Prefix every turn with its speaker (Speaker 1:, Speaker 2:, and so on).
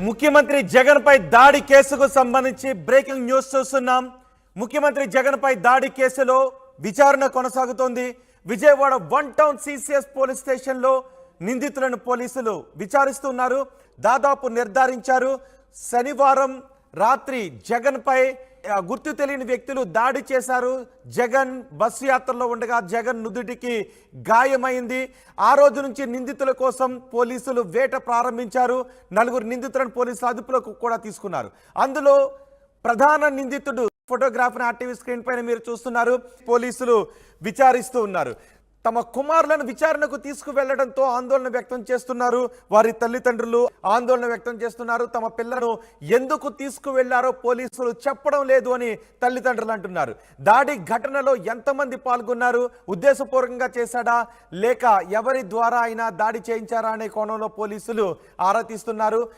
Speaker 1: ముఖ్యమంత్రి జగన్ పై దాడి కేసుకు సంబంధించి బ్రేకింగ్ న్యూస్ చూస్తున్నాం. ముఖ్యమంత్రి జగన్ పై దాడి కేసులో విచారణ కొనసాగుతోంది. విజయవాడ 1 టౌన్ సిసిఎస్ పోలీస్ స్టేషన్లో నిందితులను పోలీసులు విచారిస్తున్నారు. దాదాపు నిర్ధారించారు శనివారం రాత్రి జగన్ పై గుర్తు తెలియని వ్యక్తులు దాడి చేశారు. జగన్ బస్సు యాత్రలో ఉండగా జగన్ నుదుటికి గాయమైంది. ఆ రోజు నుంచి నిందితుల కోసం పోలీసులు వేట ప్రారంభించారు. 4 నిందితులను పోలీసులు అదుపులోకి కూడా తీసుకున్నారు. అందులో ప్రధాన నిందితుడు ఫోటోగ్రాఫర్ ఆర్టీవీ స్క్రీన్ పైన మీరు చూస్తున్నారు. పోలీసులు విచారిస్తూ ఉన్నారు. తమ కుమారులను విచారణకు తీసుకువెళ్లడంతో ఆందోళన వ్యక్తం చేస్తున్నారు. వారి తల్లిదండ్రులు ఆందోళన వ్యక్తం చేస్తున్నారు. తమ పిల్లలను ఎందుకు తీసుకువెళ్లారో పోలీసులు చెప్పడం లేదు అని తల్లిదండ్రులు అంటున్నారు. దాడి ఘటనలో ఎంతమంది పాల్గొన్నారు, ఉద్దేశపూర్వకంగా చేశాడా లేక ఎవరి ద్వారా అయినా దాడి చేయించారా అనే కోణంలో పోలీసులు ఆరా తీస్తున్నారు.